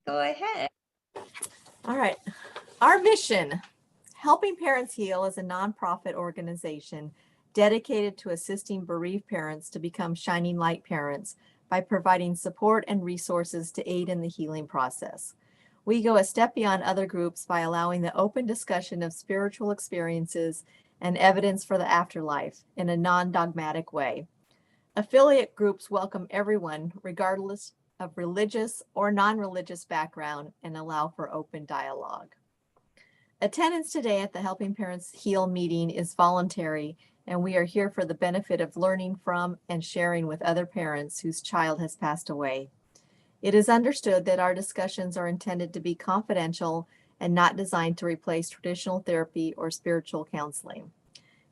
Go ahead. All right. Our mission, Helping Parents Heal, is a nonprofit organization dedicated to assisting bereaved parents to become shining light parents by providing support and resources to aid in the healing process. We go a step beyond other groups by allowing the open discussion of spiritual experiences and evidence for the afterlife in a non-dogmatic way. Affiliate groups welcome everyone, regardless of religious or non-religious background, and allow for open dialogue. Attendance today at the Helping Parents Heal meeting is voluntary, and we are here for the benefit of learning from and sharing with other parents whose child has passed away. It is understood that our discussions are intended to be confidential and not designed to replace traditional therapy or spiritual counseling.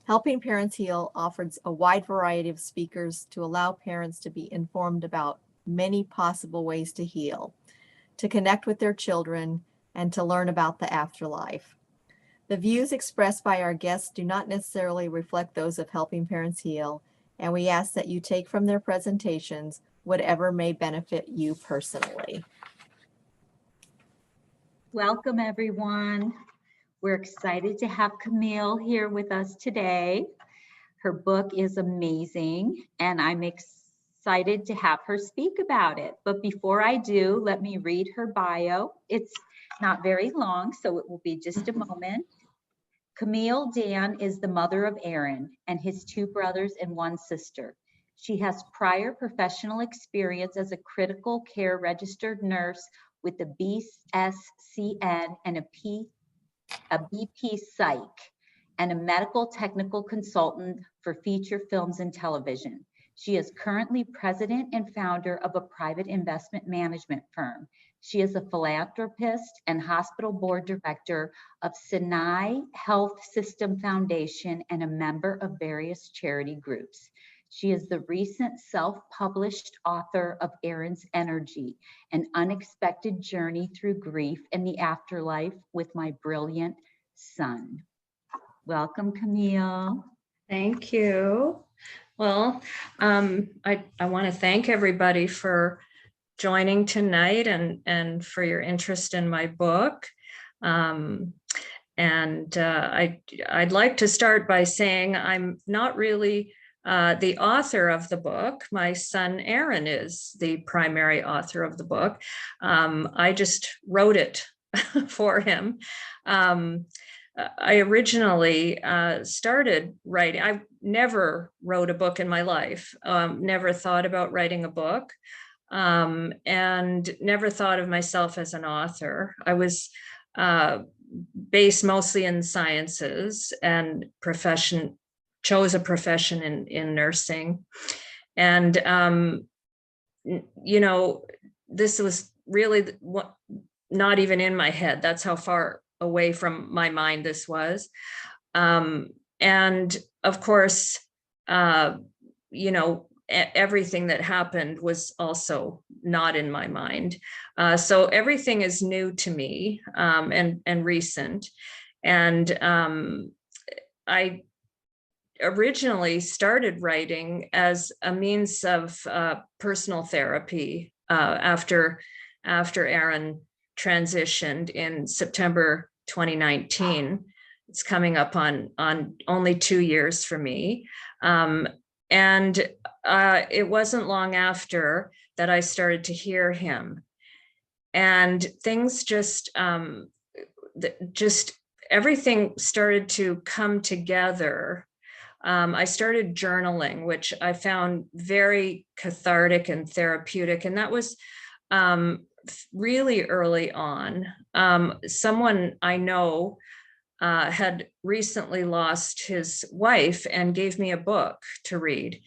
Helping Parents Heal offers a wide variety of speakers to allow parents to be informed about many possible ways to heal, to connect with their children, and to learn about the afterlife. The views expressed by our guests do not necessarily reflect those of Helping Parents Heal, and we ask that you take from their presentations whatever may benefit you personally. Welcome, everyone. We're excited to have Camille here with us today. Her book is amazing, and I'm excited to have her speak about it. But before I do, let me read her bio. It's not very long, so it will be just a moment. Camille Dan is the mother of Aaron and his two brothers and one sister. She has prior professional experience as a critical care registered nurse with the BScN and a BPsych, and a medical technical consultant for feature films and television. She is currently president and founder of a private investment management firm. She is a philanthropist and hospital board director of Sinai Health System Foundation and a member of various charity groups. She is the recent self-published author of Aaron's Energy, an unexpected journey through grief and the afterlife with my brilliant son. Welcome, Camille. Thank you. Well, I want to thank everybody for joining tonight and for your interest in my book. I'd like to start by saying I'm not really the author of the book. My son Aaron is the primary author of the book. I just wrote it for him. I originally started writing. I never wrote a book in my life, never thought about writing a book, and never thought of myself as an author. I was based mostly in sciences and chose a profession in nursing. And, this was really not even in my head. That's how far away from my mind this was. And of course, everything that happened was also not in my mind. So everything is new to me and recent. And I originally started writing as a means of personal therapy after Aaron transitioned in September 2019. It's coming up on only 2 years for me. And it wasn't long after that I started to hear him. And things just everything started to come together. I started journaling, which I found very cathartic and therapeutic. And that was really early on. Someone I know had recently lost his wife and gave me a book to read.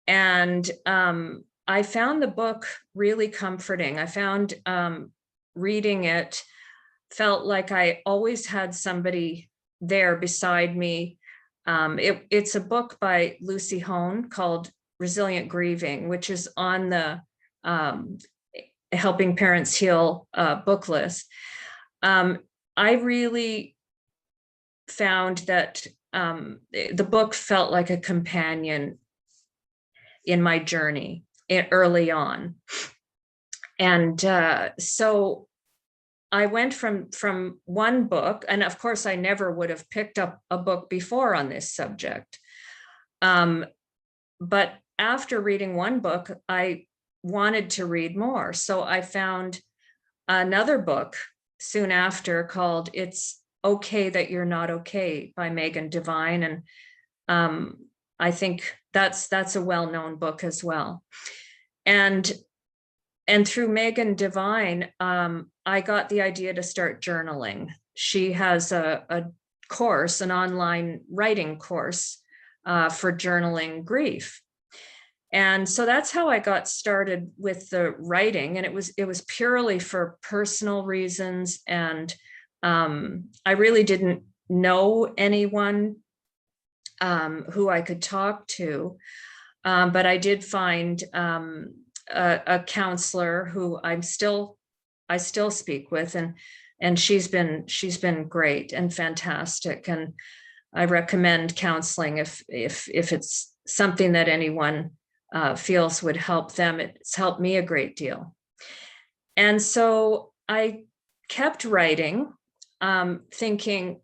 And I found the book really comforting. I found reading it felt like I always had somebody there beside me. It's a book by Lucy Hone called Resilient Grieving, which is on the Helping Parents Heal book list. I really found that the book felt like a companion in my journey early on. And so I went from one book, and of course I never would have picked up a book before on this subject. But after reading one book, I wanted to read more. So I found another book soon after called It's Okay That You're Not Okay by Megan Devine. And I think that's a well-known book as well. And through Megan Devine, I got the idea to start journaling. She has a course, an online writing course for journaling grief. And so that's how I got started with the writing. And it was purely for personal reasons. And I really didn't know anyone who I could talk to. But I did find a counselor who I still speak with, and she's been great and fantastic. And I recommend counseling if it's something that anyone feels would help them. It's helped me a great deal. And so I kept writing, thinking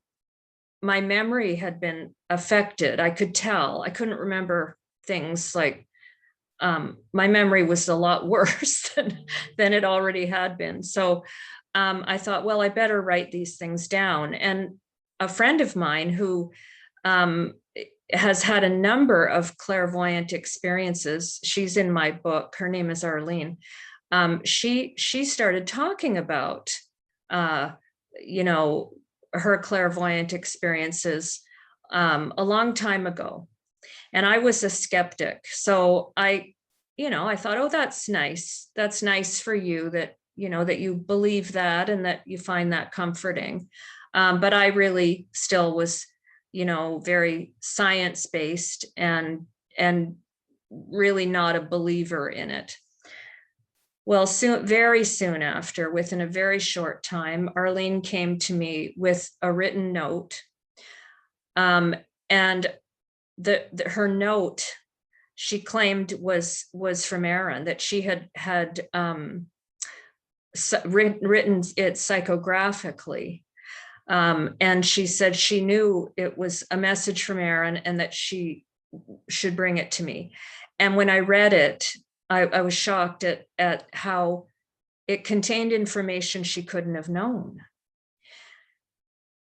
my memory had been affected. I could tell. I couldn't remember things like my memory was a lot worse than it already had been. So I thought, well, I better write these things down. And a friend of mine who has had a number of clairvoyant experiences, she's in my book, her name is Arlene. She started talking about, her clairvoyant experiences a long time ago. And I was a skeptic. So I thought, oh, that's nice. That's nice for you that you believe that and that you find that comforting. But I really still was, very science-based and really not a believer in it. Well, very soon after, within a very short time, Arlene came to me with a written note. And her note, she claimed was from Aaron, that she had written it psychographically. And she said she knew it was a message from Aaron and that she should bring it to me. And when I read it, I was shocked at how it contained information she couldn't have known.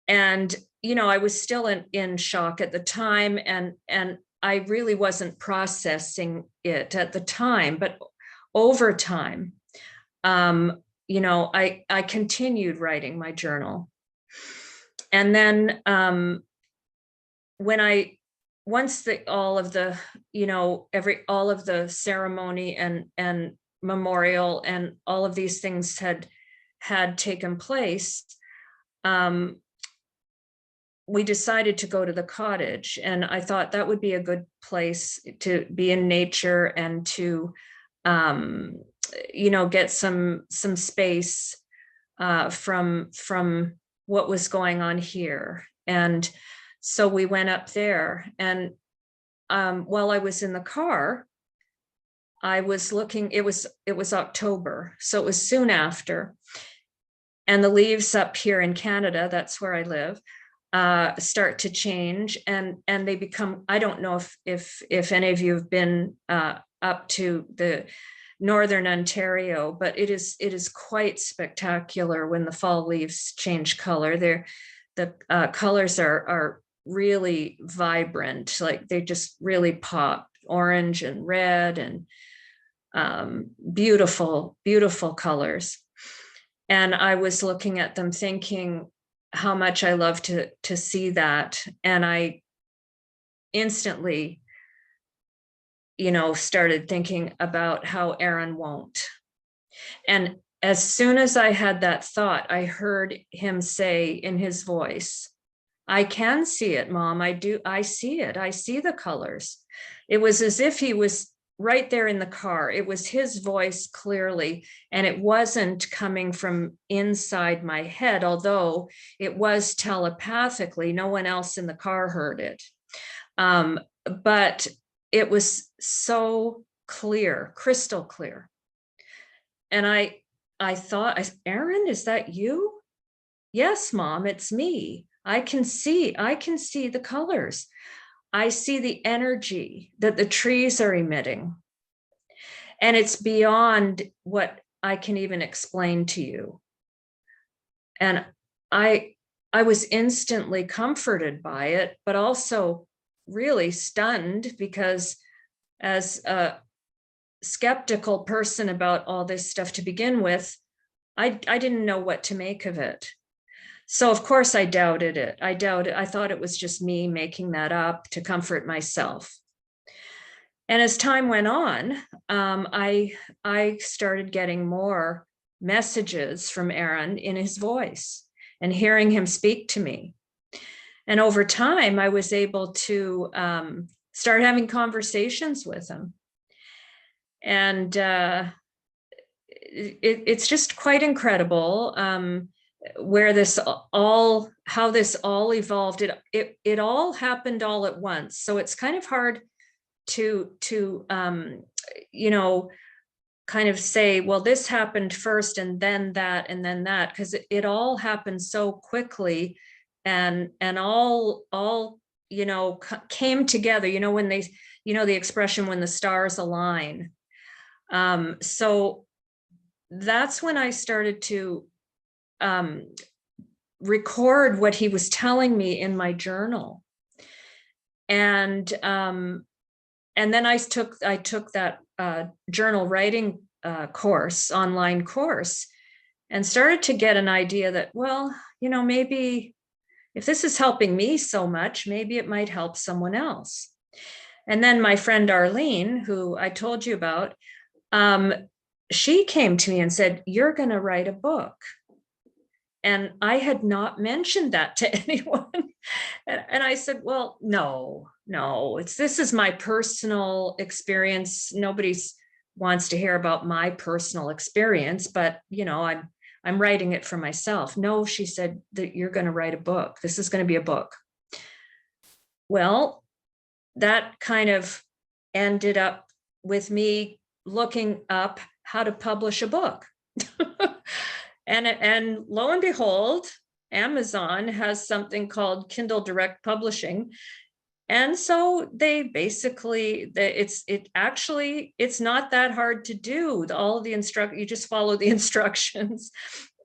And, I was still in shock at the time, and I really wasn't processing it at the time, but over time, I continued writing my journal. And then once all of the ceremony and memorial and all of these things had taken place, we decided to go to the cottage, and I thought that would be a good place to be in nature and to get some space from what was going on here. And so we went up there, and while I was in the car, I was looking. It was October, so it was soon after, and the leaves up here in Canada, that's where I live, start to change, and they become, I don't know if any of you have been up to the northern Ontario, but it is quite spectacular when the fall leaves change color. The colors are really vibrant, like they just really pop, orange and red, and beautiful colors. And I was looking at them thinking how much I love to see that. And I instantly, started thinking about how Aaron won't. And as soon as I had that thought, I heard him say in his voice, I can see it, Mom. I do. I see it. I see the colors. It was as if he was right there in the car. It was his voice clearly, and it wasn't coming from inside my head, although it was telepathically. No one else in the car heard it. But it was so clear, crystal clear. And I I thought, Aaron, is that you? Yes, Mom, it's me. I can see the colors. I see the energy that the trees are emitting. And it's beyond what I can even explain to you. And I was instantly comforted by it, but also really stunned, because as a skeptical person about all this stuff to begin with, I didn't know what to make of it. So of course I doubted it. I thought it was just me making that up to comfort myself. And as time went on, I started getting more messages from Aaron in his voice and hearing him speak to me. And over time, I was able to start having conversations with him. And it's just quite incredible how this all evolved. It all happened all at once. So it's kind of hard to kind of say, well, this happened first and then that, because it all happened so quickly, and all came together, when they, the expression, when the stars align. So that's when I started to record what he was telling me in my journal. And then I took that journal writing online course, and started to get an idea that, well, maybe if this is helping me so much, maybe it might help someone else. And then my friend Arlene, who I told you about, she came to me and said, "You're going to write a book." And I had not mentioned that to anyone. And I said, well, no, this is my personal experience. Nobody wants to hear about my personal experience, but I'm writing it for myself. No, she said, that you're going to write a book. This is going to be a book. Well, that kind of ended up with me looking up how to publish a book. And lo and behold, Amazon has something called Kindle Direct Publishing. And so they basically, it's not that hard to do. All of the you just follow the instructions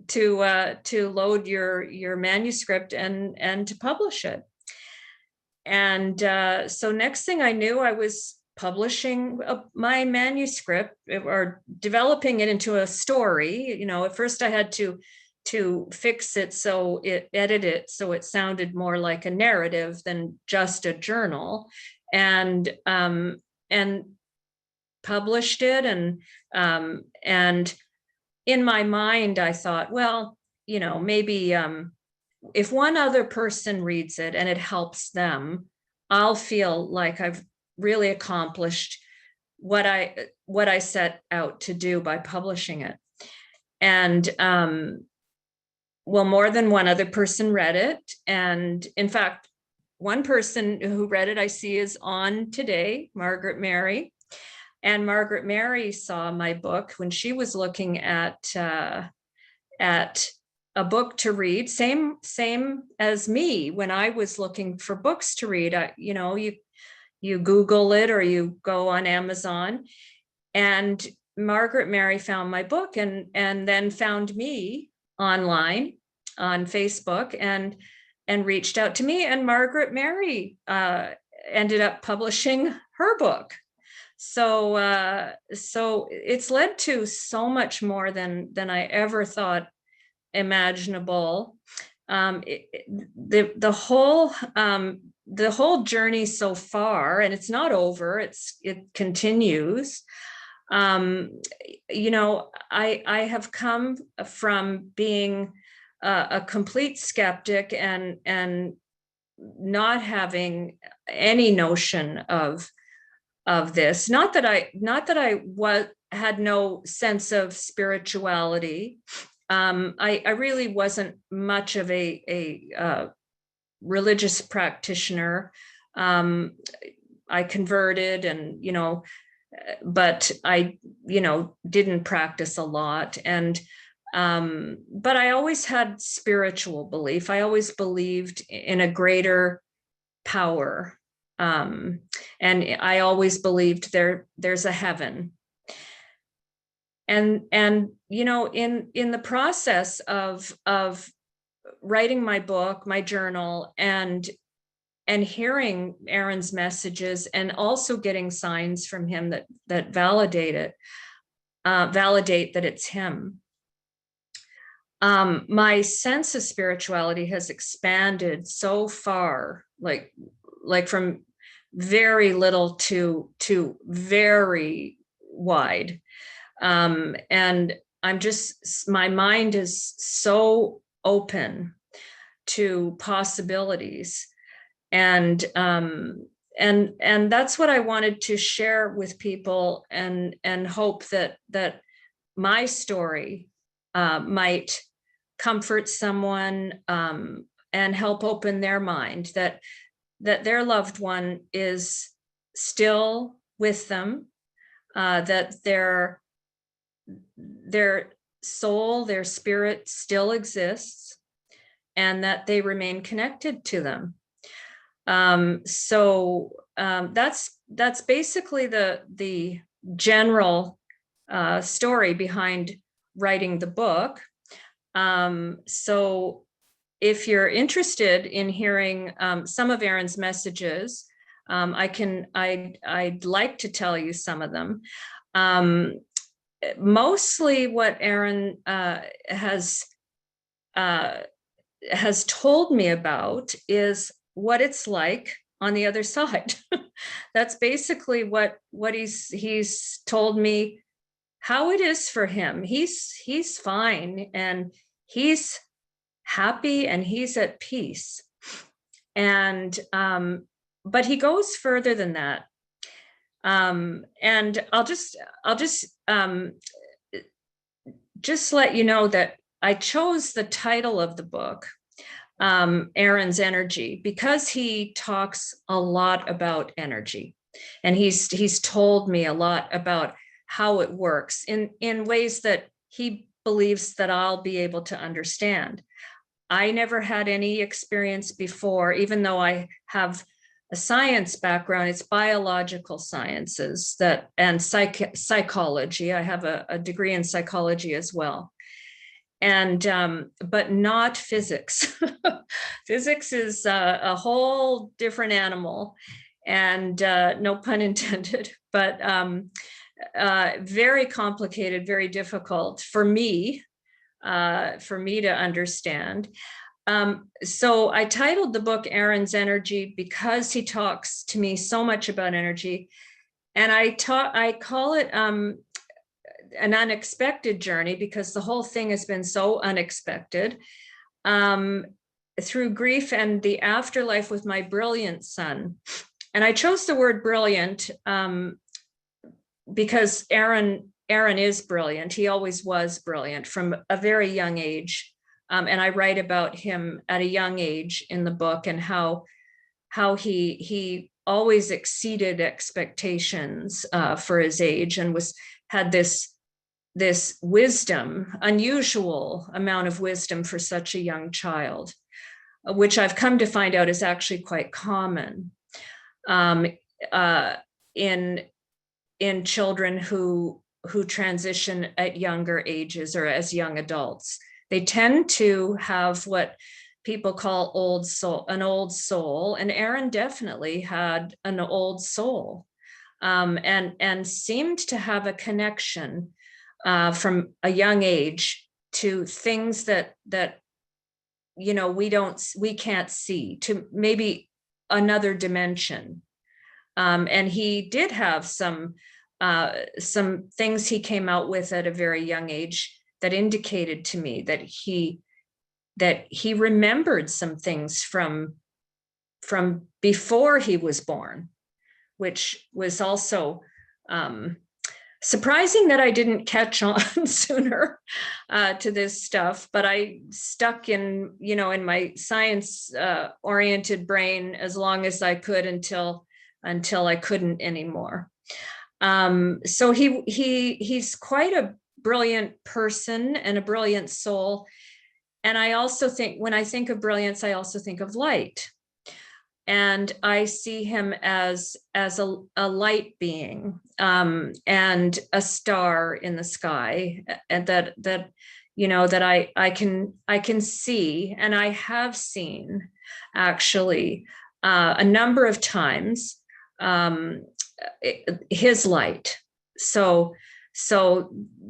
to load your manuscript and to publish it. And so next thing I knew, I was publishing my manuscript, or developing it into a story. At first I had to fix it, edit it so it sounded more like a narrative than just a journal, and published it. And in my mind, I thought, well, maybe if one other person reads it and it helps them, I'll feel like I've really accomplished what I set out to do by publishing it. And well, more than one other person read it. And in fact, one person who read it I see is on today, Margaret Mary. And Margaret Mary saw my book when she was looking at a book to read, same as me when I was looking for books to read. You Google it, or you go on Amazon, and Margaret Mary found my book and then found me online on Facebook and reached out to me, and Margaret Mary ended up publishing her book. So it's led to so much more than I ever thought imaginable. The whole journey so far, and it's not over, it continues. I have come from being a complete skeptic and not having any notion of this. Not that I had no sense of spirituality. I really wasn't much of a religious practitioner. I converted, and but I didn't practice a lot. And But I always had spiritual belief. I always believed in a greater power. And I always believed there's a heaven. And you know, in the process of writing my book, my journal, and hearing Aaron's messages, and also getting signs from him that validate that it's him. My sense of spirituality has expanded so far, like from very little to very wide. And my mind is so open to possibilities. And that's what I wanted to share with people, and hope that my story might comfort someone, and help open their mind that their loved one is still with them, that their soul, their spirit still exists, and that they remain connected to them. So that's basically the general story behind writing the book. So if you're interested in hearing some of Aaron's messages, I'd like to tell you some of them. Mostly what Aaron has told me about is what it's like on the other side. That's basically what he's told me, how it is for him. He's fine, and he's happy, and he's at peace. And but he goes further than that. And I'll just let you know that I chose the title of the book, Aaron's Energy, because he talks a lot about energy, and he's told me a lot about how it works in ways that he believes that I'll be able to understand. I never had any experience before, even though I have a science background. It's biological sciences and psychology. I have a degree in psychology as well. And but not physics. Physics is a whole different animal, and no pun intended, but very complicated, very difficult for me to understand. So I titled the book Aaron's Energy because he talks to me so much about energy, and I call it an unexpected journey, because the whole thing has been so unexpected. Through grief and the afterlife with my brilliant son. And I chose the word brilliant because Aaron is brilliant. He always was brilliant from a very young age. And I write about him at a young age in the book, and how he always exceeded expectations for his age, and had this wisdom, unusual amount of wisdom for such a young child, which I've come to find out is actually quite common in children who transition at younger ages or as young adults. They tend to have what people call an old soul, and Aaron definitely had an old soul, and seemed to have a connection from a young age to things that you know we can't see, to maybe another dimension. And he did have some things he came out with at a very young age that indicated to me that he remembered some things from before he was born, which was also surprising that I didn't catch on sooner to this stuff. But I stuck in my science oriented brain as long as I could until I couldn't anymore. So he's quite brilliant person and a brilliant soul. And I also think, when I think of brilliance, I also think of light. And I see him as a light being, and a star in the sky, and that you know, that I can see, and I have seen actually a number of times, his light. So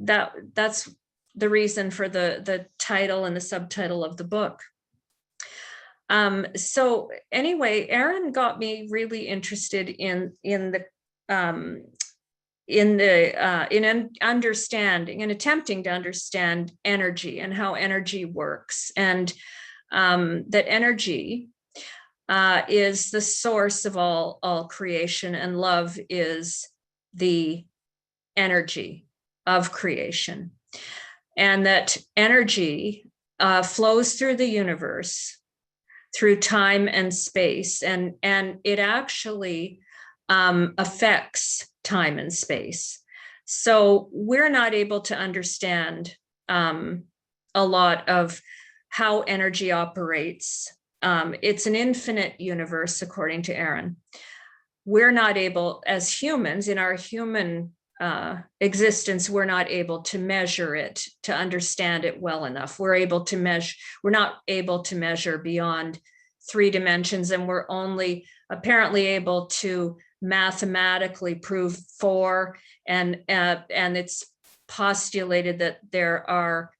that's the reason for the title and the subtitle of the book. So anyway, Aaron got me really interested in understanding and attempting to understand energy and how energy works, and that energy is the source of all creation, and love is the energy of creation, and that energy flows through the universe, through time and space, and it actually affects time and space. So we're not able to understand a lot of how energy operates. It's an infinite universe, according to Aaron. We're not able, as humans, in our human existence, we're not able to measure it, to understand it well enough. We're not able to measure beyond 3 dimensions, and we're only apparently able to mathematically prove 4, and it's postulated that there are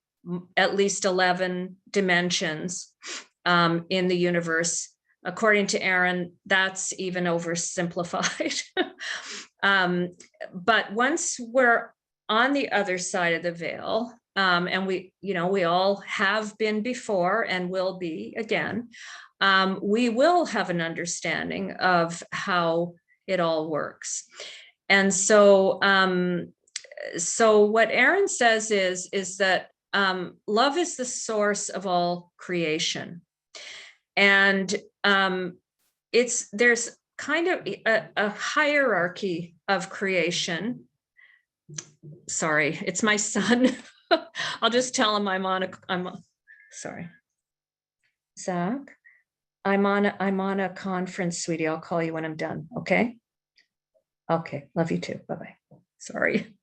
at least 11 dimensions in the universe. According to Aaron, that's even oversimplified. But once we're on the other side of the veil, and we all have been before and will be again, we will have an understanding of how it all works. And so what Aaron says is that love is the source of all creation. And there's kind of a hierarchy of creation. Sorry, it's my son. I'll just tell him sorry. Zach, I'm on a conference, sweetie. I'll call you when I'm done. Okay. Okay. Love you too. Bye-bye. Sorry.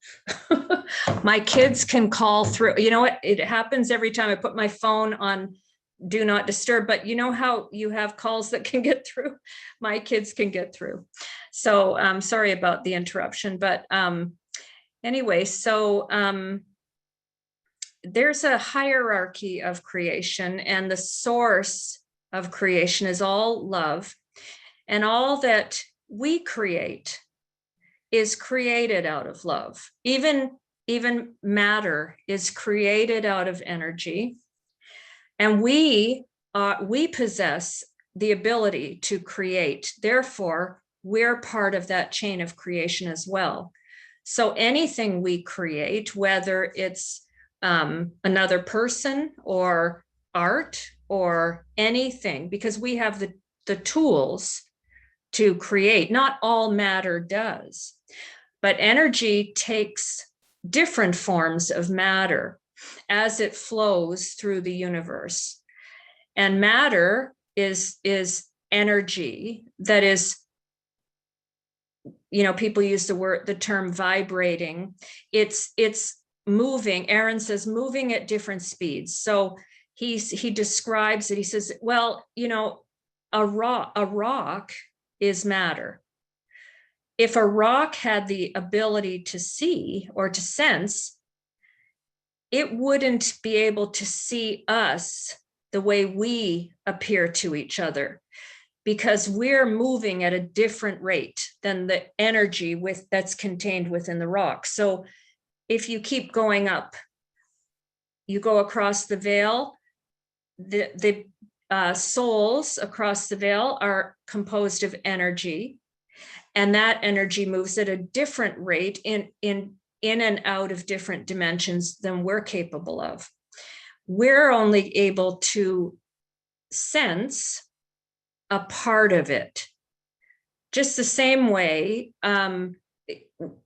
My kids can call through. You know what? It happens every time I put my phone on do not disturb, but you know how you have calls that can get through? My kids can get through. So I'm sorry about the interruption, but anyway, so there's a hierarchy of creation, and the source of creation is all love, and all that we create is created out of love. Even matter is created out of energy. And we possess the ability to create. Therefore, we're part of that chain of creation as well. So anything we create, whether it's another person or art or anything, because we have the tools to create. Not all matter does, but energy takes different forms of matter as it flows through the universe. And matter is energy that is, people use the term vibrating. It's moving. Aaron says moving at different speeds. So he describes it. He says, well, a rock is matter. If a rock had the ability to see or to sense, it wouldn't be able to see us the way we appear to each other, because we're moving at a different rate than the energy that's contained within the rock. So if you keep going up, you go across the veil, the souls across the veil are composed of energy, and that energy moves at a different rate in and out of different dimensions than we're capable of. We're only able to sense a part of it. Just the same way,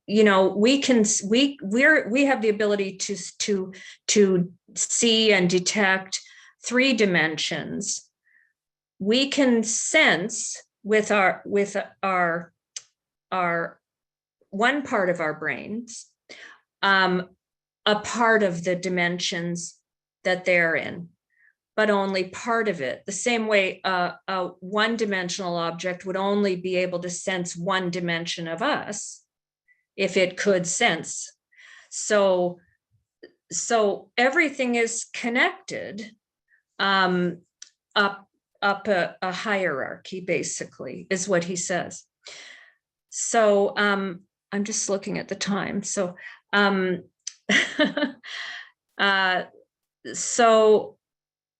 you know, we have the ability to see and detect 3 dimensions. We can sense with our one part of our brains, a part of the dimensions that they're in, but only part of it. The same way a one-dimensional object would only be able to sense one dimension of us if it could sense. So everything is connected up a hierarchy, basically, is what he says. So I'm just looking at the time. So so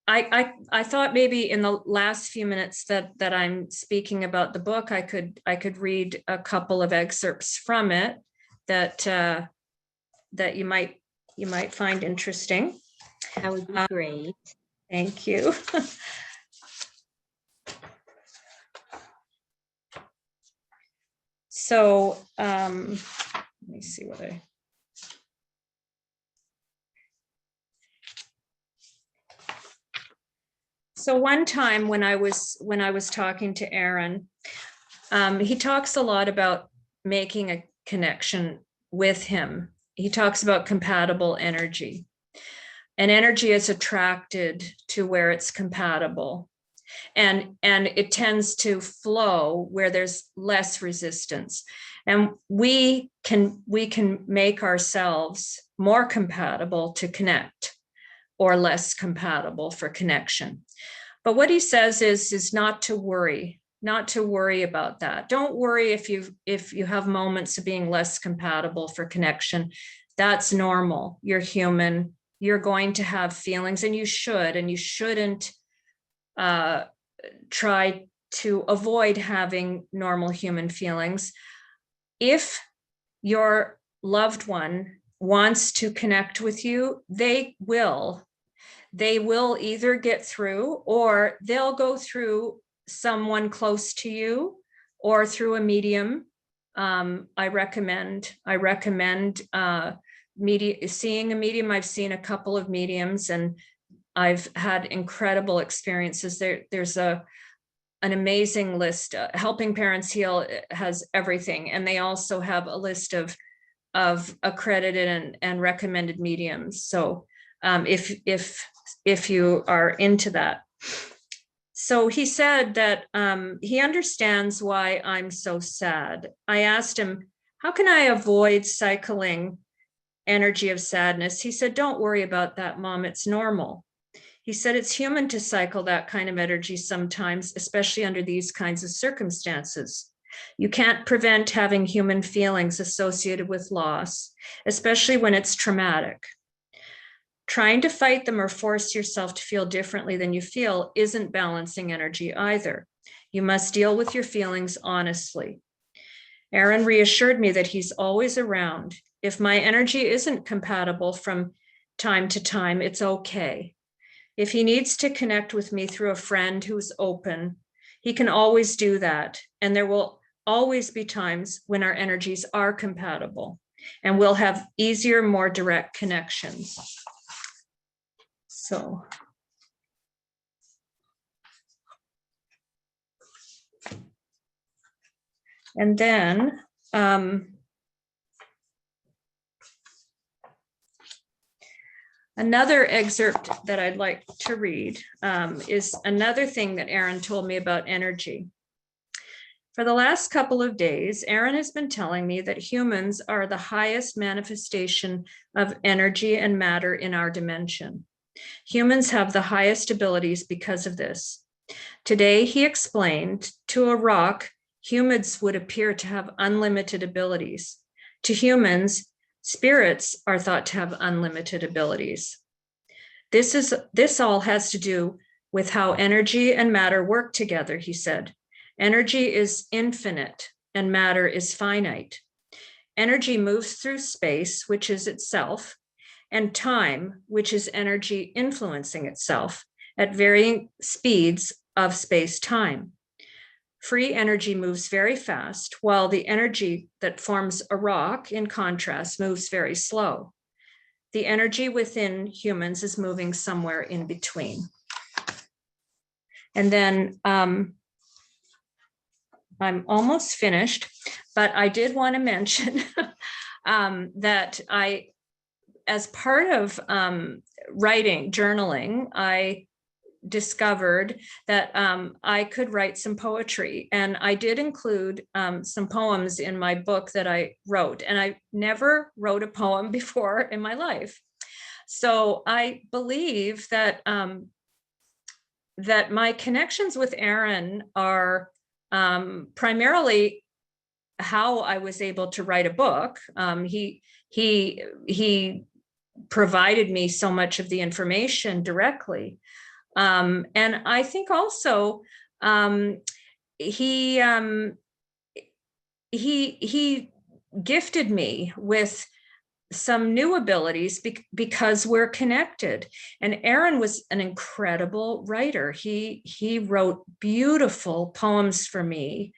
I thought maybe in the last few minutes that I'm speaking about the book, I could read a couple of excerpts from it that you might find interesting. That would be great. Thank you. So let me see what I. So one time when I was talking to Aaron, he talks a lot about making a connection with him. He talks about compatible energy, and energy is attracted to where it's compatible, and it tends to flow where there's less resistance. And we can make ourselves more compatible to connect, or less compatible for connection. But what he says is not to worry about that. Don't worry if you have moments of being less compatible for connection. That's normal. You're human. You're going to have feelings, and you shouldn't try to avoid having normal human feelings. If your loved one wants to connect with you, they will either get through, or they'll go through someone close to you, or through a medium. I recommend seeing a medium. I've seen a couple of mediums, and I've had incredible experiences. There's an amazing list. Helping Parents Heal has everything, and they also have a list of accredited and recommended mediums. So if you are into that. So he said that he understands why I'm so sad. I asked him, how can I avoid cycling energy of sadness? He said, don't worry about that, Mom, it's normal. He said, it's human to cycle that kind of energy sometimes, especially under these kinds of circumstances. You can't prevent having human feelings associated with loss, especially when it's traumatic. Trying to fight them or force yourself to feel differently than you feel isn't balancing energy either. You must deal with your feelings honestly. Aaron reassured me that he's always around. If my energy isn't compatible from time to time, it's okay. If he needs to connect with me through a friend who's open, he can always do that. And there will always be times when our energies are compatible, and we'll have easier, more direct connections. So. And then another excerpt that I'd like to read is another thing that Aaron told me about energy. For the last couple of days, Aaron has been telling me that humans are the highest manifestation of energy and matter in our dimension. Humans have the highest abilities because of this. Today, he explained, to a rock, humans would appear to have unlimited abilities. To humans, spirits are thought to have unlimited abilities. This all has to do with how energy and matter work together, he said. Energy is infinite and matter is finite. Energy moves through space, which is itself, and time, which is energy influencing itself at varying speeds of space-time. Free energy moves very fast, while the energy that forms a rock, in contrast, moves very slow. The energy within humans is moving somewhere in between. And then I'm almost finished, but I did want to mention that as part of journaling, I discovered that I could write some poetry, and I did include some poems in my book that I wrote, and I never wrote a poem before in my life. So I believe that that my connections with Aaron are primarily how I was able to write a book. He provided me so much of the information directly. And I think also he gifted me with some new abilities because we're connected. And Aaron was an incredible writer. He wrote beautiful poems for me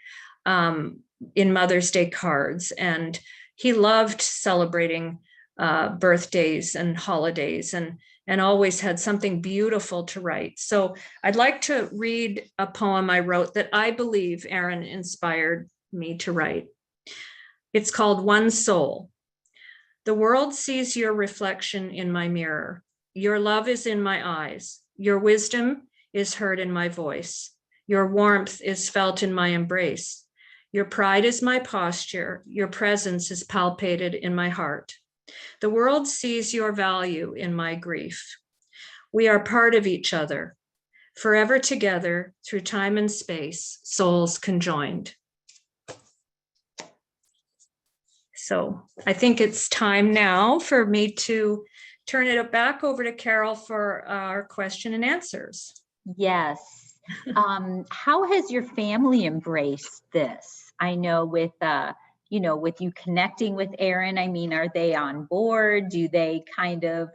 in Mother's Day cards, and he loved celebrating birthdays and holidays, and always had something beautiful to write. So I'd like to read a poem I wrote that I believe Aaron inspired me to write. It's called One Soul. The world sees your reflection in my mirror. Your love is in my eyes. Your wisdom is heard in my voice. Your warmth is felt in my embrace. Your pride is my posture. Your presence is palpated in my heart. The world sees your value in my grief. We are part of each other, forever together through time and space, souls conjoined. So I think it's time now for me to turn it back over to Carol for our question and answers. Yes. How has your family embraced this? I know with you connecting with Aaron, I mean, are they on board? Do they kind of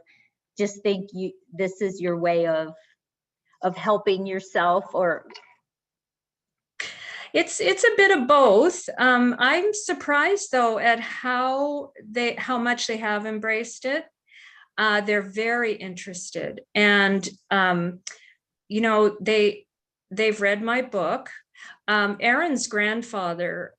just think this is your way of helping yourself, or? It's a bit of both. I'm surprised though at how much they have embraced it. They're very interested, and they've read my book. Aaron's grandfather,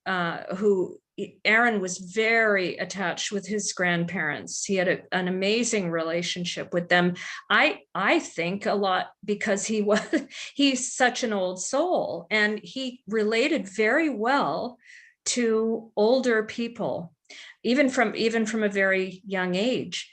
Aaron was very attached with his grandparents. He had an amazing relationship with them. I think a lot because he's such an old soul, and he related very well to older people, even from a very young age.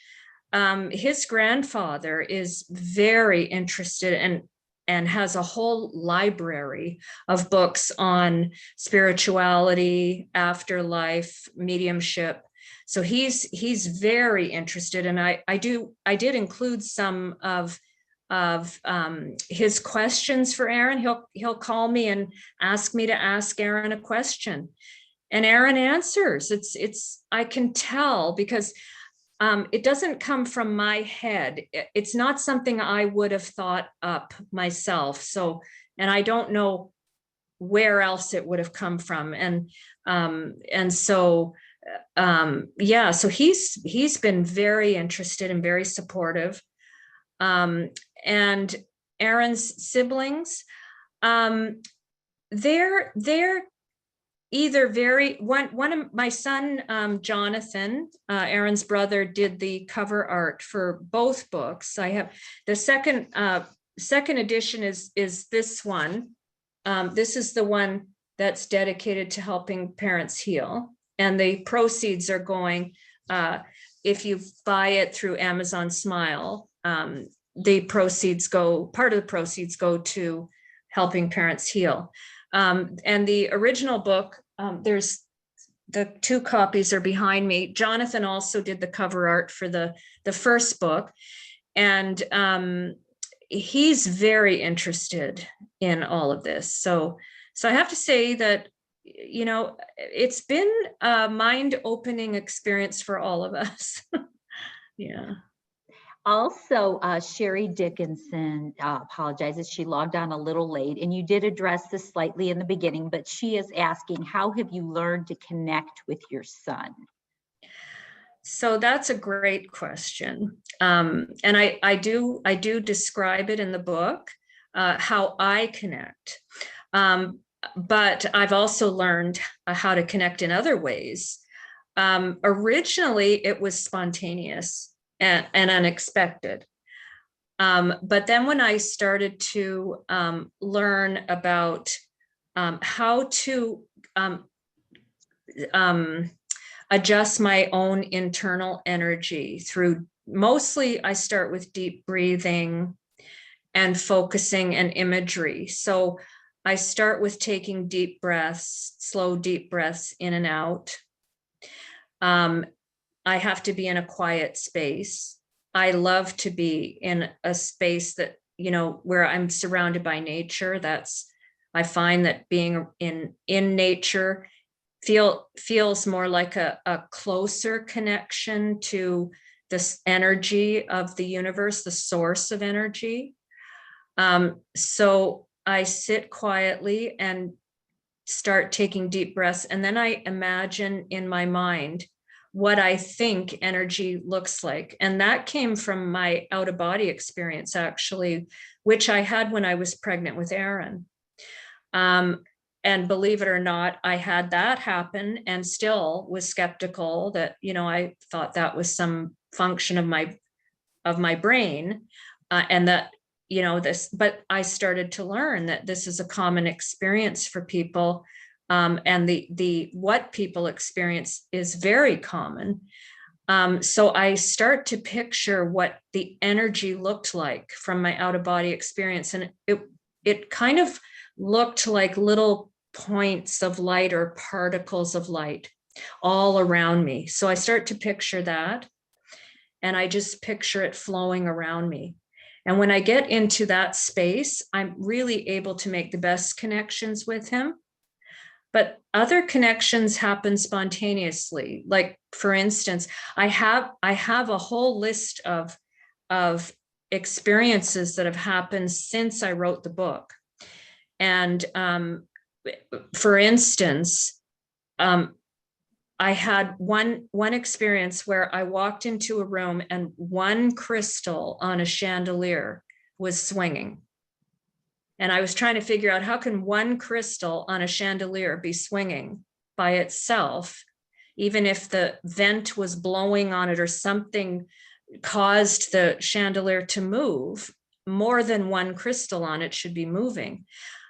His grandfather is very interested and has a whole library of books on spirituality, afterlife, mediumship. So he's very interested, and I did include some of his questions for Aaron. He'll call me and ask me to ask Aaron a question, and Aaron answers. I can tell because it doesn't come from my head. It's not something I would have thought up myself. So, and I don't know where else it would have come from. So he's been very interested and very supportive. And Aaron's siblings, they're either one of my son, Jonathan, Aaron's brother, did the cover art for both books. I have the second edition is this one. This is the one that's dedicated to helping parents heal, and the proceeds are going, if you buy it through Amazon Smile, part of the proceeds go to helping parents heal. And the original book, there's the two copies are behind me. Jonathan also did the cover art for the first book, and he's very interested in all of this. So I have to say that, it's been a mind-opening experience for all of us. Yeah. Also, Sherry Dickinson apologizes. She logged on a little late, and you did address this slightly in the beginning, but she is asking, how have you learned to connect with your son? So that's a great question. And I do describe it in the book, how I connect. But I've also learned how to connect in other ways. Originally, it was spontaneous and unexpected. But then when I started to learn about how to adjust my own internal energy through, mostly I start with deep breathing and focusing and imagery. So I start with taking deep breaths, slow deep breaths in and out. I have to be in a quiet space. I love to be in a space that, where I'm surrounded by nature. I find that being in nature feels more like a closer connection to this energy of the universe, the source of energy. So I sit quietly and start taking deep breaths. And then I imagine in my mind what I think energy looks like. And that came from my out-of-body experience, actually, which I had when I was pregnant with Aaron. And believe it or not, I had that happen and still was skeptical that, I thought that was some function of my brain, and that, but I started to learn that this is a common experience for people. And the what people experience is very common. So I start to picture what the energy looked like from my out-of-body experience. And it kind of looked like little points of light or particles of light all around me. So I start to picture that, and I just picture it flowing around me. And when I get into that space, I'm really able to make the best connections with him. But other connections happen spontaneously. Like, for instance, I have a whole list of experiences that have happened since I wrote the book. And for instance, I had one experience where I walked into a room and one crystal on a chandelier was swinging. And I was trying to figure out, how can one crystal on a chandelier be swinging by itself, even if the vent was blowing on it or something caused the chandelier to move? More than one crystal on it should be moving.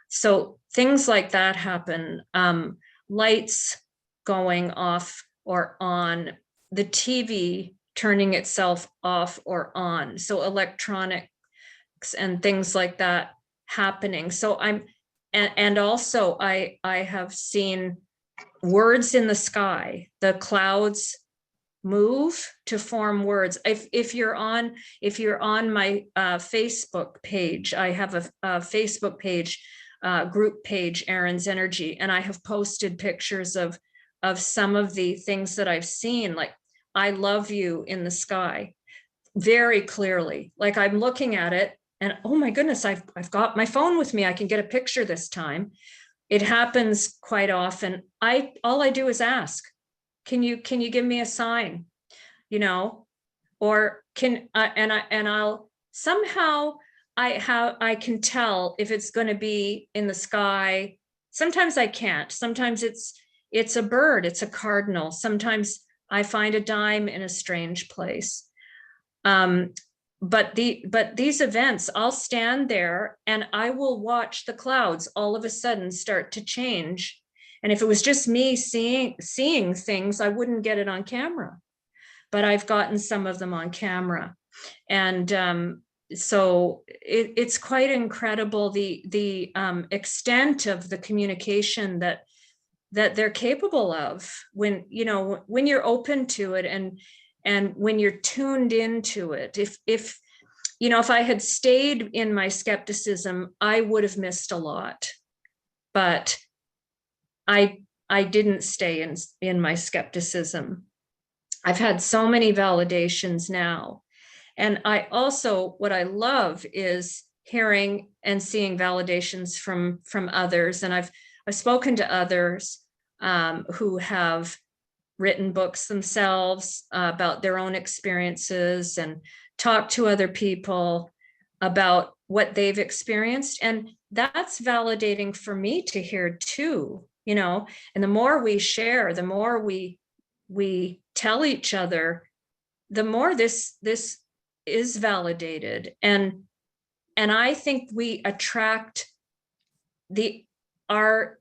So things like that happen. Lights going off or on, the TV turning itself off or on. So electronics and things like that happening. So and also I have seen words in the sky, the clouds move to form words. If you're on my Facebook page, I have a Facebook page, group page, Aaron's Energy, and I have posted pictures of some of the things that I've seen, like I love you in the sky, very clearly. Like I'm looking at it and, oh my goodness, I've got my phone with me. I can get a picture this time. It happens quite often. All I do is ask, can you give me a sign, or I'll somehow, I can tell if it's going to be in the sky. Sometimes I can't. Sometimes it's a bird, it's a cardinal. Sometimes I find a dime in a strange place. But these events, I'll stand there and I will watch the clouds all of a sudden start to change. And if it was just me seeing things, I wouldn't get it on camera. But I've gotten some of them on camera. And so it's quite incredible, the extent of the communication that they're capable of when you're open to it and when you're tuned into it. If I had stayed in my skepticism, I would have missed a lot. But I didn't stay in my skepticism. I've had so many validations now. And I also, what I love is hearing and seeing validations from others. And I've spoken to others who have written books themselves about their own experiences and talked to other people about what they've experienced. And that's validating for me to hear too, you know. And the more we share, the more we tell each other, the more this is validated. And I think we attract our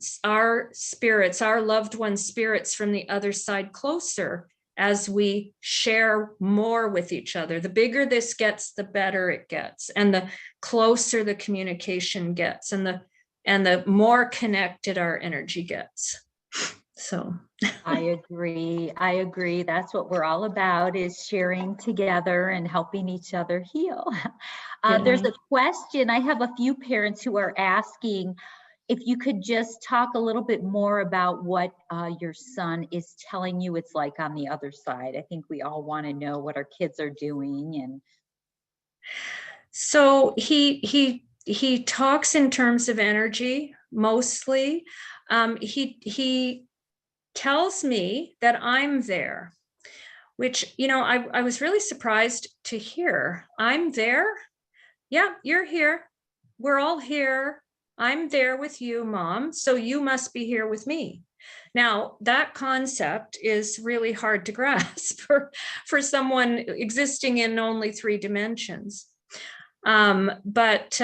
spirits, our loved ones' spirits from the other side closer as we share more with each other. The bigger this gets, the better it gets, and the closer the communication gets, and the more connected our energy gets. So I agree. I agree. That's what we're all about, is sharing together and helping each other heal. There's a question. I have a few parents who are asking if you could just talk a little bit more about what your son is telling you it's like on the other side. I think we all want to know what our kids are doing. And so he talks in terms of energy mostly. He tells me that I'm there, which, you know, I was really surprised to hear. I'm there. Yeah, you're here. We're all here. I'm there with you, Mom. So you must be here with me. Now, that concept is really hard to grasp for someone existing in only 3 dimensions. But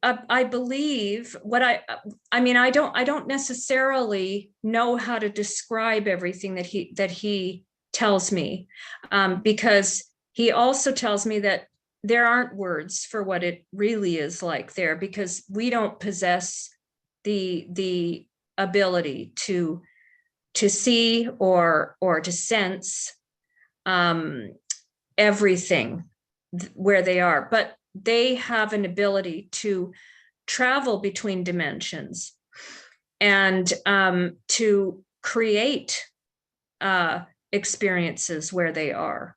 I believe what I mean, I don't necessarily know how to describe everything that he tells me, because he also tells me that there aren't words for what it really is like there, because we don't possess the ability to see or to sense everything where they are, but they have an ability to travel between dimensions and to create experiences where they are.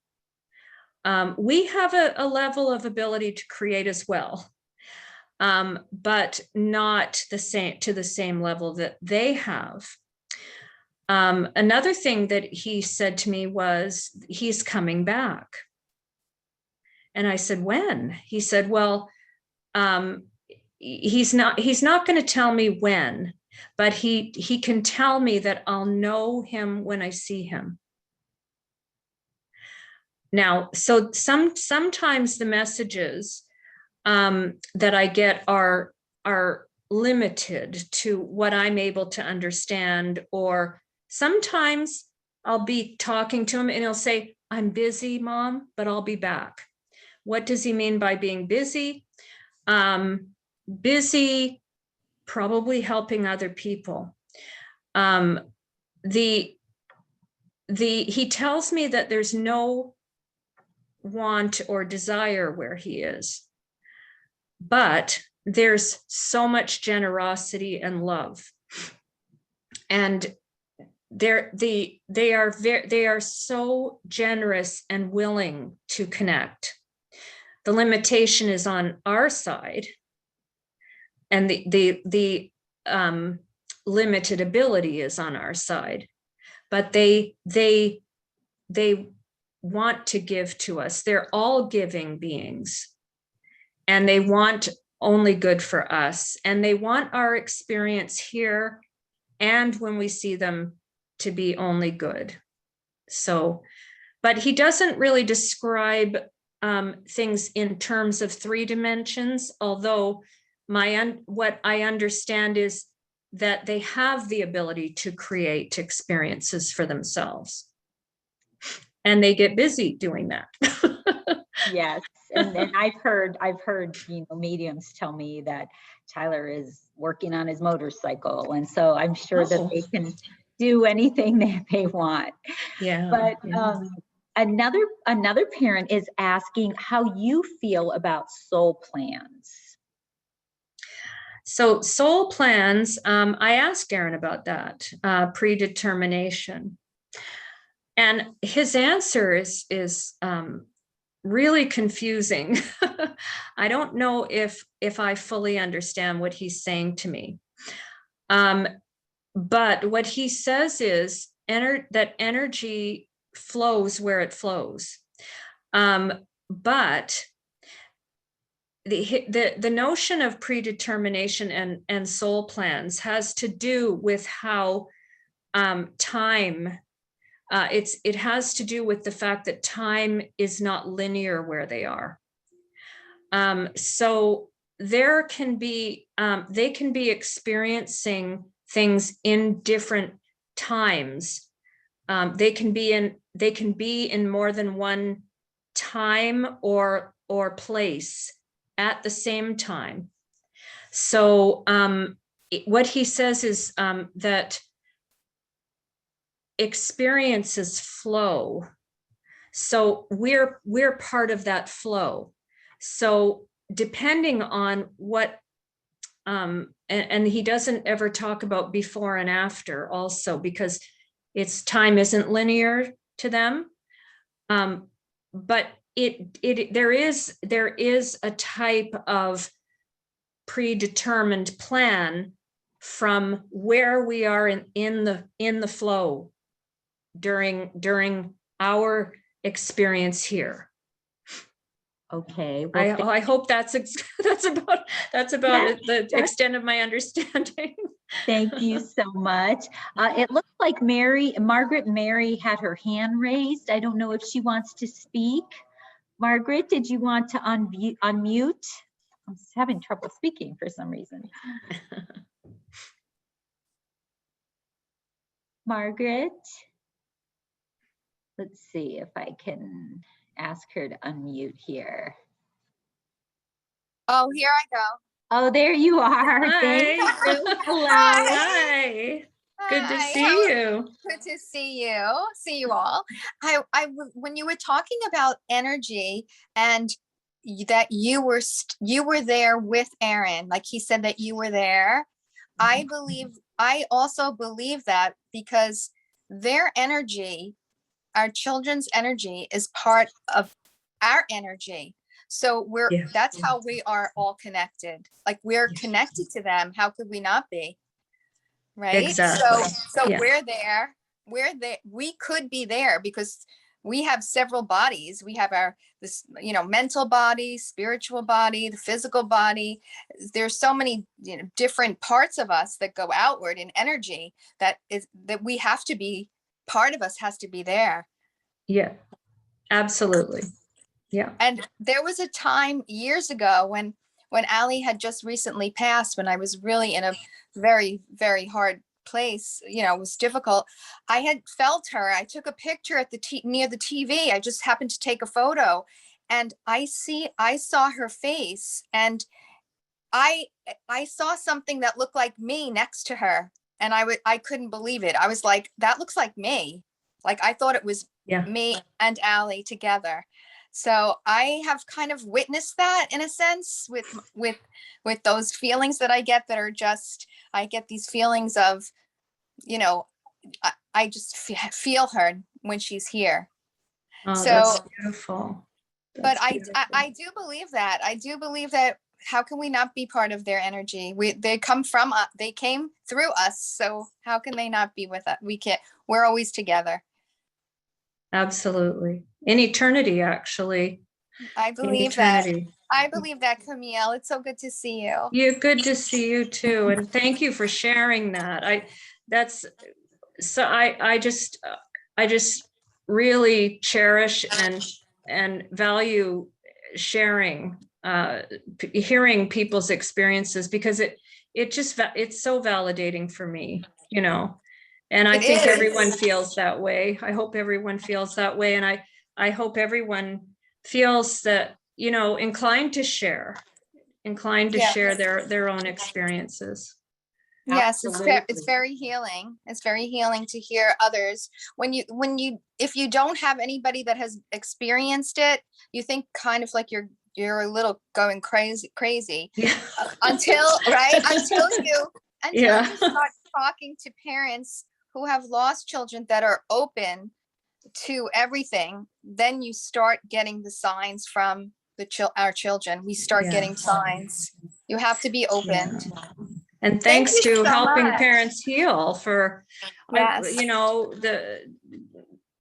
We have a level of ability to create as well, but not the same level that they have. Another thing that he said to me was, he's coming back. And I said, when? He said, well, he's not going to tell me when, but he can tell me that I'll know him when I see him. Now, so sometimes the messages that I get are limited to what I'm able to understand, or sometimes I'll be talking to him and he'll say, I'm busy, Mom, but I'll be back. What does he mean by being busy? Busy, probably helping other people. He tells me that there's no want or desire where he is, but there's so much generosity and love, and they are so generous and willing to connect. The limitation is on our side, and the limited ability is on our side, but they want to give to us. They're all giving beings, and they want only good for us, and they want our experience here and when we see them to be only good. So, but he doesn't really describe things in terms of 3 dimensions, although what I understand is that they have the ability to create experiences for themselves, and they get busy doing that. yes, and I've heard mediums tell me that Tyler is working on his motorcycle, and so I'm sure that they can do anything that they want. Yeah. But another parent is asking how you feel about soul plans. So soul plans, I asked Aaron about that, predetermination. And his answer is really confusing. I don't know if I fully understand what he's saying to me. But what he says is that energy flows where it flows. But the notion of predetermination and soul plans has to do with how time, it has to do with the fact that time is not linear where they are. So there can be, they can be experiencing things in different times. They can be in more than one time or place at the same time. So what he says is that experiences flow. So we're part of that flow. So depending on what, and he doesn't ever talk about before and after also, because time isn't linear to them. But there is a type of predetermined plan from where we are in the flow during our experience here. Okay. Well, I hope that's about the extent of my understanding. thank you so much. It looks like Margaret Mary had her hand raised. I don't know if she wants to speak. Margaret, did you want to unmute? I'm having trouble speaking for some reason. Margaret, let's see if I can ask her to unmute here. Oh, here I go. Oh, there you are. Hi. Thank you. Hello. Hi. Good to Hi, see you. Good to see you all. When you were talking about energy and that you were there with Aaron, like he said that you were there. I also believe that because their energy, our children's energy, is part of our energy. So that's how we are all connected. Like we're connected to them. How could we not be? Right. Exactly. So we're there. We could be there because we have several bodies. We have this mental body, spiritual body, the physical body. There's so many different parts of us that go outward in energy that we have to be, part of us has to be there. Yeah, absolutely. Yeah. And there was a time years ago when Allie had just recently passed, when I was really in a very, very hard place, it was difficult. I had felt her. I took a picture at near the TV. I just happened to take a photo and I saw her face and I saw something that looked like me next to her. And I couldn't believe it. I was like, that looks like me. Like I thought it was me and Allie together. So I have kind of witnessed that in a sense with those feelings that I get that are just, I get these feelings of, I just feel her when she's here. Oh, so that's beautiful. But I do believe that. I do believe that. How can we not be part of their energy? They came through us. So how can they not be with us? We're always together. Absolutely. In eternity, actually. I believe that. I believe that, Camille. It's so good to see you. Yeah, good to see you too. And thank you for sharing that. I just really cherish and value sharing, hearing people's experiences, because it's so validating for me, and I think everyone feels that way. I hope everyone feels that way. And I hope everyone feels that, inclined to share their own experiences. Yes, it's very healing. It's very healing to hear others. If you don't have anybody that has experienced it, you think kind of like you're a little going crazy. Yeah. Until you start talking to parents who have lost children that are open to everything, then you start getting the signs from our children. We start Yeah. getting signs. You have to be open. And Thank thanks you to so Helping much. Parents Heal for, Yes. you know,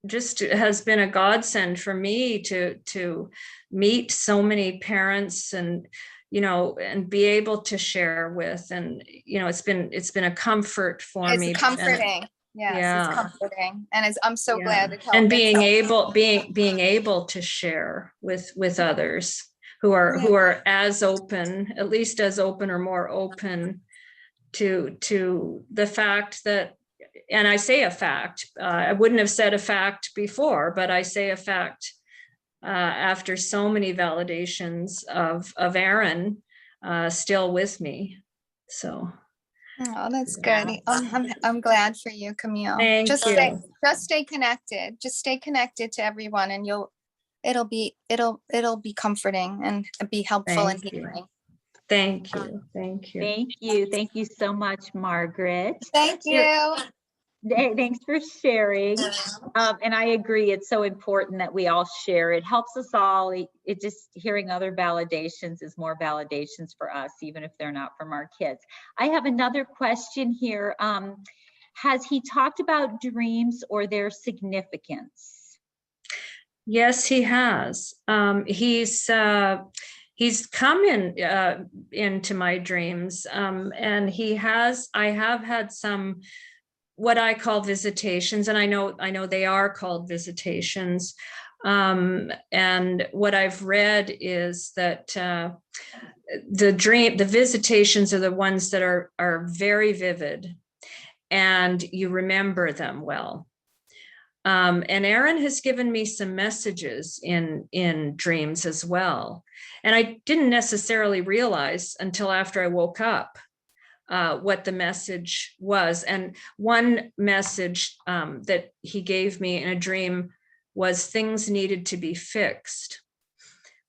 just has been a godsend for me to meet so many parents and, you know, and be able to share with, and, you know, it's been a comfort for me. It's comforting. Yes, Yeah. it's comforting. And I'm so Yeah. glad that And Helping being able to share with others who are as open, at least as open or more open to the fact that, and I say a fact, I wouldn't have said a fact before, but I say a fact after so many validations of Aaron still with me. So. Oh, that's good. I'm glad for you, Camille. Thank just you. stay connected. Just stay connected to everyone, and it'll be comforting and be helpful and healing. Thank you. Thank you. Thank you. Thank you so much, Margaret. Thank you. Thanks for sharing. And I agree, it's so important that we all share. It helps us all. It just, hearing other validations is more validations for us, even if they're not from our kids. I have another question here. Has he talked about dreams or their significance? Yes, he has. He's come into my dreams, and I have had some what I call visitations, and I know they are called visitations. And what I've read is that the visitations are the ones that are very vivid, and you remember them well. And Aaron has given me some messages in dreams as well. And I didn't necessarily realize until after I woke up what the message was. And one message that he gave me in a dream was things needed to be fixed.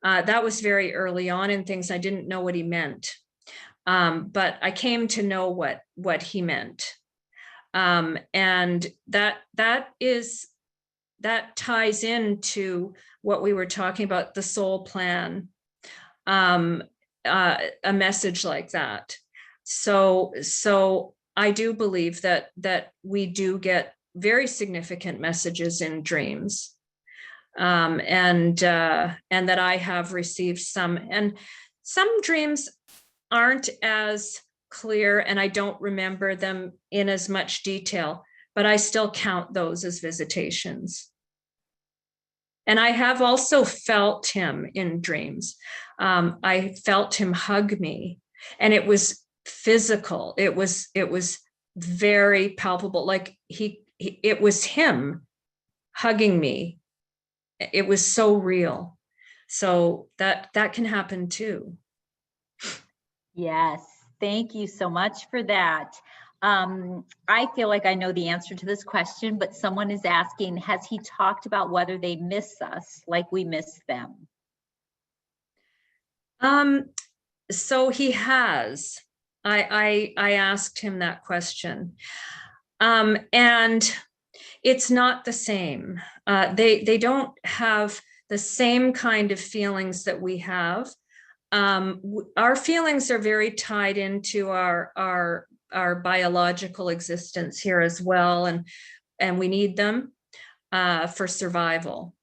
That was very early on in things. I didn't know what he meant, but I came to know what he meant. And that ties into what we were talking about, the soul plan, a message like that. So I do believe that we do get very significant messages in dreams, and that I have received some, and some dreams aren't as clear, and I don't remember them in as much detail, but I still count those as visitations. And I have also felt him in dreams. I felt him hug me, and it was physical. It was very palpable. Like it was him hugging me. It was so real. So that can happen too. Yes, thank you so much for that. I feel like I know the answer to this question, but someone is asking, has he talked about whether they miss us like we miss them? So he has. I asked him that question. And it's not the same. They don't have the same kind of feelings that we have. Our feelings are very tied into our biological existence here as well, and we need them for survival.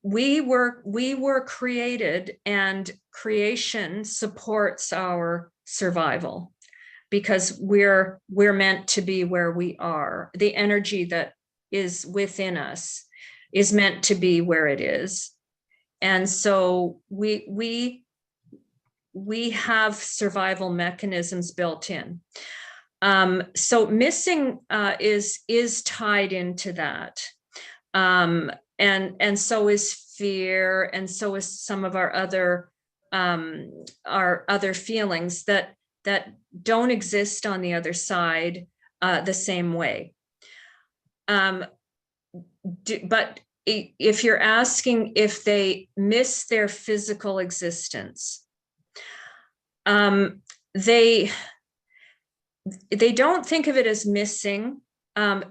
We were created, and creation supports our survival because we're meant to be where we are. The energy that is within us is meant to be where it is. And so we have survival mechanisms built in. So missing is tied into that. And so is fear, and so is some of our other feelings that don't exist on the other side the same way. But if you're asking if they miss their physical existence, they don't think of it as missing.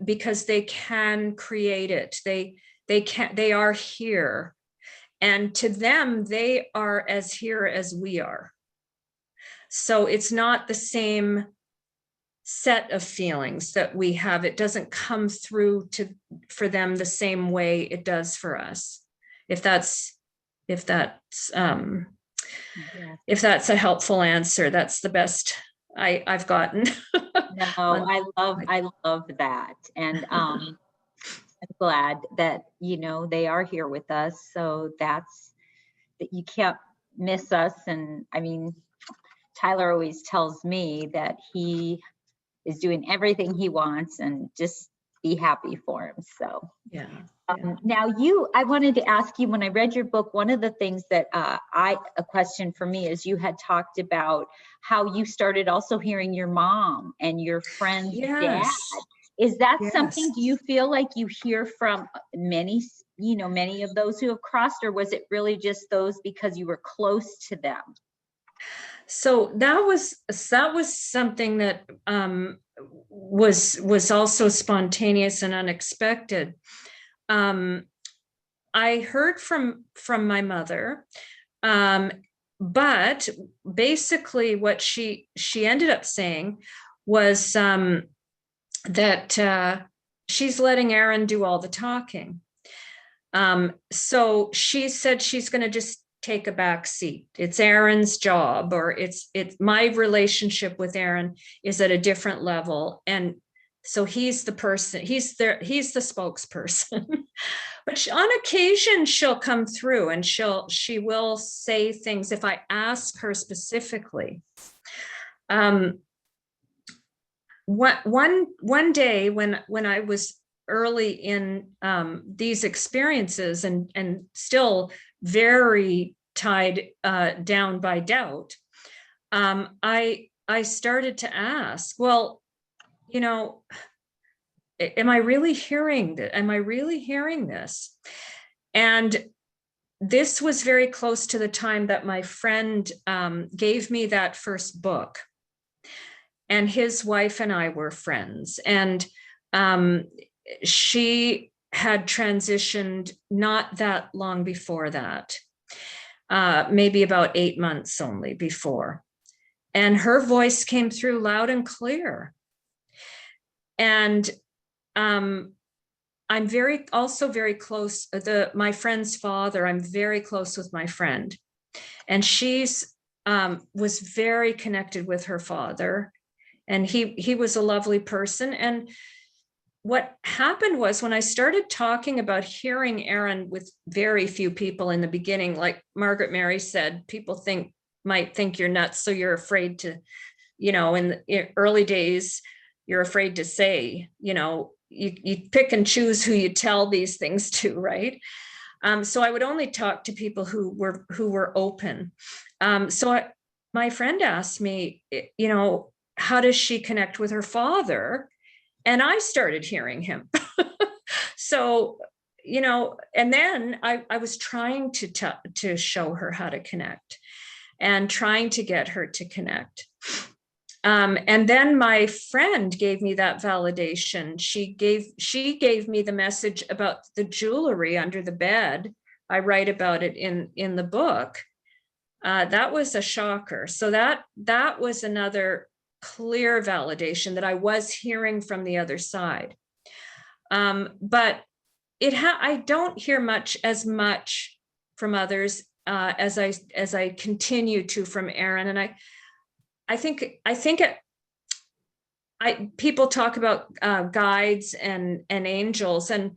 because they can create it. They are here. And to them, they are as here as we are. So it's not the same set of feelings that we have. It doesn't come through for them the same way it does for us. If that's a helpful answer, that's the best I've gotten. No, I love that. And I'm glad that, they are here with us. So that you can't miss us. And I mean, Tyler always tells me that he is doing everything he wants and just be happy for him. So yeah. Now I wanted to ask you, when I read your book, one of the things that a question for me is you had talked about how you started also hearing your mom and your friend's dad. Is that something, do you feel like you hear from many of those who have crossed, or was it really just those because you were close to them? So that was something that was also spontaneous and unexpected. I heard from my mother, but basically what she ended up saying was that she's letting Aaron do all the talking. So she said she's going to just take a back seat. It's Aaron's job, or it's my relationship with Aaron is at a different level. And so he's the person, he's the spokesperson. But on occasion she'll come through and she will say things if I ask her specifically. One day when I was early in these experiences and still very tied down by doubt, I started to ask, well, am I really hearing that? Am I really hearing this? And this was very close to the time that my friend gave me that first book. And his wife and I were friends. And she had transitioned not that long before that, maybe about 8 months only before. And her voice came through loud and clear. And I'm also very close, my friend's father, I'm very close with my friend. And she's was very connected with her father. And he was a lovely person. And what happened was when I started talking about hearing Aaron with very few people in the beginning, like Margaret Mary said, people might think you're nuts. So you're afraid to, in the early days, you're afraid to say, you pick and choose who you tell these things to, right? So I would only talk to people who were open. My friend asked me, how does she connect with her father? And I started hearing him. So, and then I was trying to show her how to connect and trying to get her to connect. And then my friend gave me that validation. She gave me the message about the jewelry under the bed. I write about it in the book. That was a shocker. So that was another clear validation that I was hearing from the other side. But I don't hear as much from others as I continue to from Aaron. And I think people talk about guides and angels, and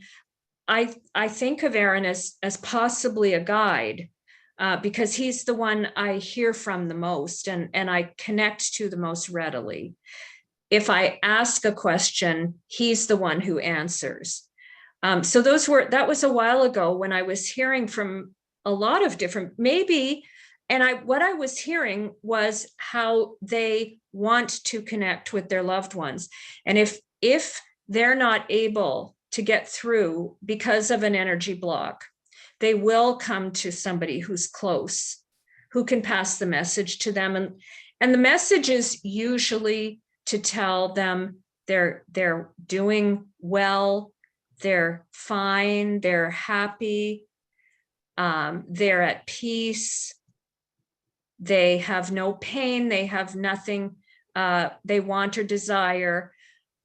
I think of Aaron as possibly a guide. Because he's the one I hear from the most and I connect to the most readily. If I ask a question, he's the one who answers. So that was a while ago when I was hearing from a lot of different, what I was hearing was how they want to connect with their loved ones. And if they're not able to get through because of an energy block, they will come to somebody who's close, who can pass the message to them. And the message is usually to tell them they're doing well, they're fine, they're happy, they're at peace, they have no pain, they have nothing they want or desire.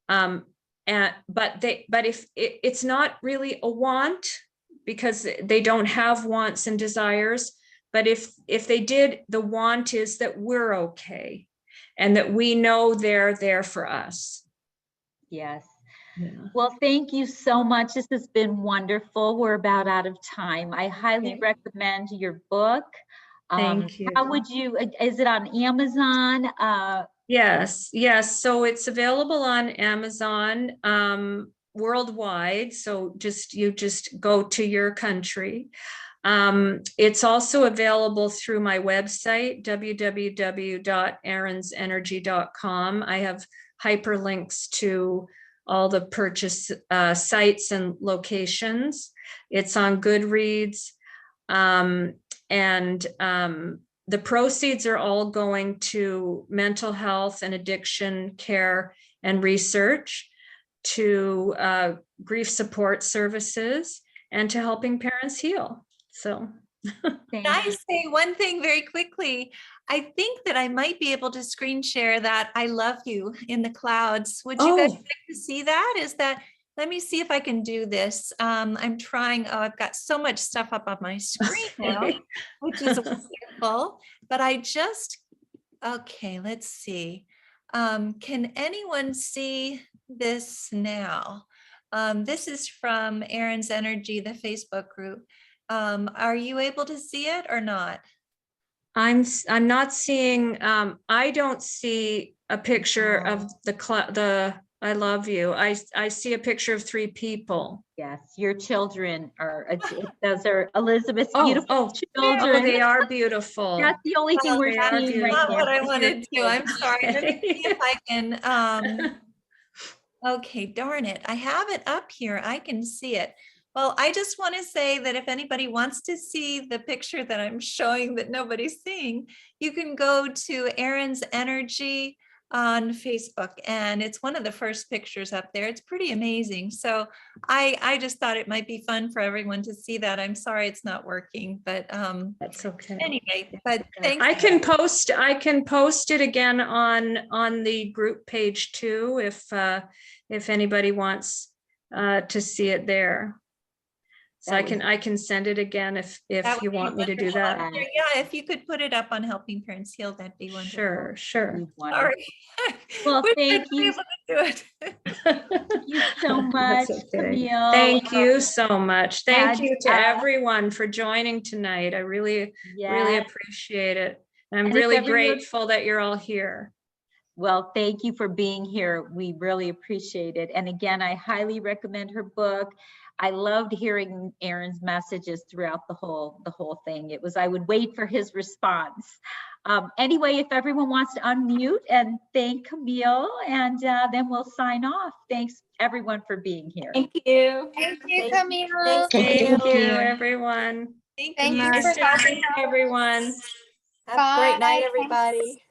But if it's not really a want, because they don't have wants and desires, but if they did, the want is that we're okay and that we know they're there for us. Yes. Yeah. Well, thank you so much. This has been wonderful. We're about out of time. I highly recommend your book. Thank you. How would you, is it on Amazon? Yes. So it's available on Amazon worldwide. So you just go to your country. It's also available through my website, www.aaronsenergy.com. I have hyperlinks to all the purchase sites and locations. It's on Goodreads. The proceeds are all going to mental health and addiction care and research, to grief support services, and to helping parents heal. So Can I say one thing very quickly? I think that I might be able to screen share that I love you in the clouds. Would you guys like to see that? Let me see if I can do this. I'm trying. Oh, I've got so much stuff up on my screen now, which is wonderful. But okay, let's see. Can anyone see this now? This is from Aaron's Energy, the Facebook group. Are you able to see it or not? I'm not seeing, I don't see a picture of the I love you. I see a picture of 3 people. Yes, your children are, those are Elizabeth's beautiful children. Oh, they are beautiful. That's the only thing we're seeing right Not now. what I wanted to. I'm sorry. Let me see if I can. Okay, darn it. I have it up here. I can see it. Well, I just want to say that if anybody wants to see the picture that I'm showing that nobody's seeing, you can go to Aaron's Energy on Facebook, and it's one of the first pictures up there. It's pretty amazing. So I just thought it might be fun for everyone to see that. I'm sorry it's not working, but that's okay. Anyway, but thanks. I can post it again on the group page too, if anybody wants to see it there. So I can send it again if you want me to do that. Yeah, if you could put it up on Helping Parents Heal, that'd be wonderful. Sure. Sorry. Well, thank you. Thank you so much, Camille. Thank you so much. Thank you to everyone for joining tonight. I really appreciate it. I'm really grateful that you're all here. Well, thank you for being here. We really appreciate it. And again, I highly recommend her book. I loved hearing Aaron's messages throughout the whole thing. I would wait for his response. Anyway, if everyone wants to unmute and thank Camille, and then we'll sign off. Thanks everyone for being here. Thank you. Thank you, Camille. Thank you, everyone. Thank you you for having us, everyone. Have a great night, everybody.